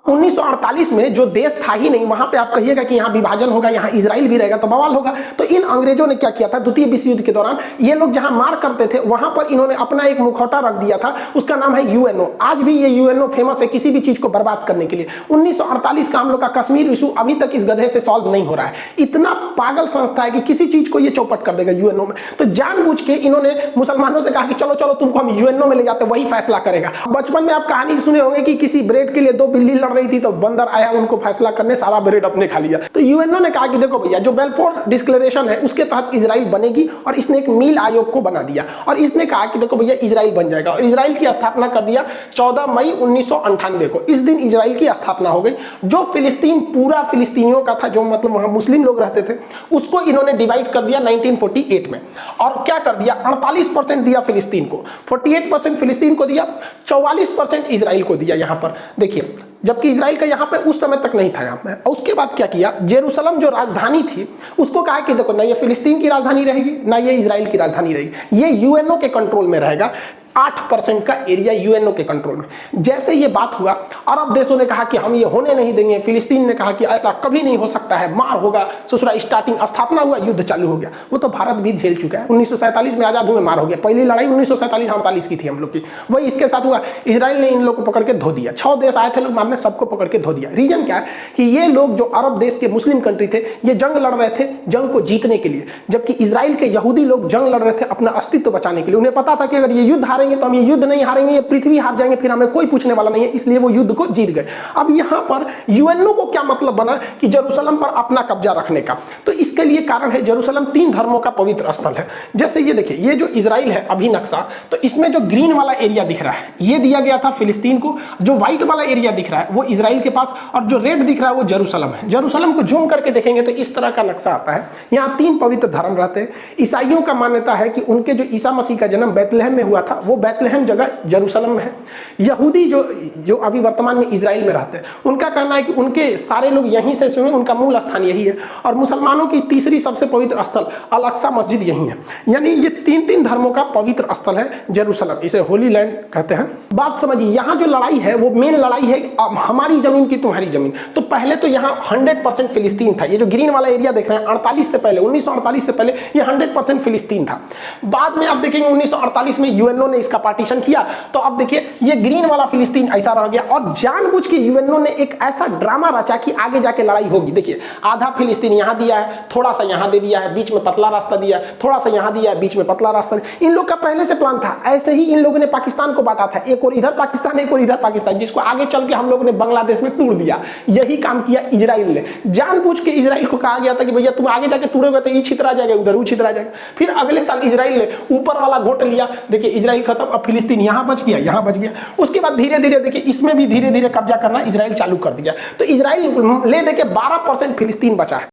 1948 में जो देश था ही नहीं, वहां पे आप कहिएगा कि यहाँ विभाजन होगा, यहाँ इजराइल भी रहेगा तो बवाल होगा। तो इन अंग्रेजों ने क्या किया था, द्वितीय विश्व युद्ध के दौरान ये लोग जहां मार करते थे वहां पर इन्होंने अपना एक मुखौटा रख दिया था, उसका नाम है यूएनओ। आज भी ये यूएनओ फेमस है किसी भी चीज को बर्बाद करने के लिए। 1948 का हम लोग का कश्मीर इशू अभी तक इस गधे से सॉल्व नहीं हो रहा है। इतना पागल संस्था है कि किसी चीज को ये चौपट कर देगा यूएनओ में। तो जानबूझ के इन्होंने मुसलमानों से कहा कि चलो चलो तुमको हम यूएनओ में ले जाते, वही फैसला करेगा। बचपन में आप कहानी सुने होंगे कि किसी ब्रेड के लिए दो बिल्ली लड़ रही थी तो बंदर आया उनको फैसला करने, सारा ब्रेड अपने खा लिया। तो यूएनओ ने कहा कि देखो भैया, जो बेल्फोर डिक्लेरेशन है उसके तहत इजराइल बनेगी, और इसने एक मील आयोग को बना दिया और इसने कहा कि देखो भैया इजराइल बन जाएगा, और इजराइल की स्थापना कर दिया 14 मई 1998 को। इस दिन इजराइल की स्थापना हो गई। जो फिलिस्तीन पूरा फिलिस्तीनियों का था, जो मतलब वहां मुस्लिम लोग रहते थे, उसको इन्होंने डिवाइड कर दिया 1948 में। और क्या कर दिया, 48% दिया फिलिस्तीन को, 48% फिलिस्तीन को दिया, 44% इजराइल को दिया। यहां पर देखिए, जबकि इजराइल का यहाँ पे उस समय तक नहीं था यहाँ पे। और उसके बाद क्या किया, जेरूसलम जो राजधानी थी उसको कहा कि देखो ना ये फिलिस्तीन की राजधानी रहेगी ना ये इजराइल की राजधानी रहेगी, ये यूएनओ के कंट्रोल में रहेगा। 8% का एरिया यूएनओ के कंट्रोल में। जैसे ये बात हुआ, अरब देशों ने कहा कि हम ये होने नहीं देंगे, फिलिस्तीन ने कहा कि ऐसा कभी नहीं हो सकता है, मार होगा, ससुरा स्टार्टिंग स्थापना हुआ, युद्ध चालू हो गया। वो तो भारत भी झेल चुका है, 1947 में आजाद हुए मार हो गया। पहली लड़ाई 1947-48 की थी हम लोग की, वही इसके साथ हुआ। इजराइल ने इन लोग को पकड़ के धो दिया, 6 देश आए थे लोग, बाद में सबको पकड़ के धो दिया। रीजन क्या है कि ये लोग जो अरब देश के मुस्लिम कंट्री थे, ये जंग लड़ रहे थे जंग को जीतने के लिए, जबकि इजराइल के यहूदी लोग जंग लड़ रहे थे अपना अस्तित्व बचाने के लिए। उन्हें पता था कि अगर ये युद्ध हारेंगे तो हम ये युद्ध नहीं हारेंगे, ये पृथ्वी हार जाएंगे, फिर हमें कोई पूछने वाला नहीं है, इसलिए वो युद्ध को जीत गए। अब यहां पर यूएनओ को क्या मतलब बना कि जेरूसलम पर अपना कब्जा रखने का, तो इसके लिए कारण है जेरूसलम 3 धर्मों का पवित्र स्थल है। जैसे ये देखिए, ये जो इजराइल है अभी नक्शा, तो इसमें जो ग्रीन वाला एरिया दिख रहा है ये दिया गया था फिलिस्तीन को, जो व्हाइट वाला एरिया दिख रहा है वो इजराइल के पास, और जो रेड दिख रहा है वो जेरूसलम है। जेरूसलम को जूम करके देखेंगे तो इस तरह का नक्शा आता है। यहाँ 3 पवित्र धर्म रहते हैं। ईसाइयों का मान्यता है कि उनके जो ईसा मसीह का जन्म बैतलहम में हुआ था, वो बैतलहम जगह जेरूसलम में है। यहूदी जो अभी वर्तमान में इजराइल में रहते हैं, उनका कहना है कि उनके सारे लोग यहीं से सुने, उनका मूल स्थान यही है। और मुसलमानों की तीसरी सबसे पवित्र स्थल अल अक्सा मस्जिद यही है। यानी ये 3 धर्मों का पवित्र स्थल है जेरूसलम, इसे होली लैंड कहते हैं। बात समझिए, यहाँ जो लड़ाई है वो मेन लड़ाई है हमारी जमीन की तुम्हारी जमीन। तो पहले तो यहाँ 100% फिलिस्तीन था। ये जो ग्रीन वाला एरिया देख रहे हैं, 48 से पहले, 1948 से पहले ये 100% फिलिस्तीन था। बाद में आप देखेंगे 1948 में यूएनओ ने इसका पार्टीशन किया, तो अब देखिए ये ग्रीन वाला फिलिस्तीन ऐसा रह गया। और जानबूझ के यूएनओ ने एक ऐसा ड्रामा रचा कि आगे जाके लड़ाई होगी। देखिए, आधा फिलिस्तीन यहाँ दिया है, थोड़ा सा यहाँ दे दिया है, बीच में पतला रास्ता दिया है, थोड़ा सा यहाँ दिया है, बीच में पतला रास्ता दिया। इन लोग का पहले से प्लान था। ऐसे ही इन लोगों ने पाकिस्तान को बांटा था, एक और इधर पाकिस्तान, एक और इधर पाकिस्तान, जिसको आगे चल के हम लोगों ने बांग्लादेश में तोड़ दिया। यही काम किया इजराइल ने। जानबूझ के इजराइल को कहा गया था कि भैया तुम आगे जाके तोड़ोगे तो ये छितरा जाएगा, उधर वो छितरा जाएगा। फिर अगले साल इजराइल ने ऊपर वाला घोट लिया। देखिए इजराइल खत्म, अब फिलिस्तीन यहाँ बच गया, यहाँ बच गया। उसके बाद धीरे धीरे देखिए इसमें भी धीरे धीरे कब्जा करना इजराइल चालू कर दिया। तो इजराइल ले दे के 12% फिलिस्तीन बचा है।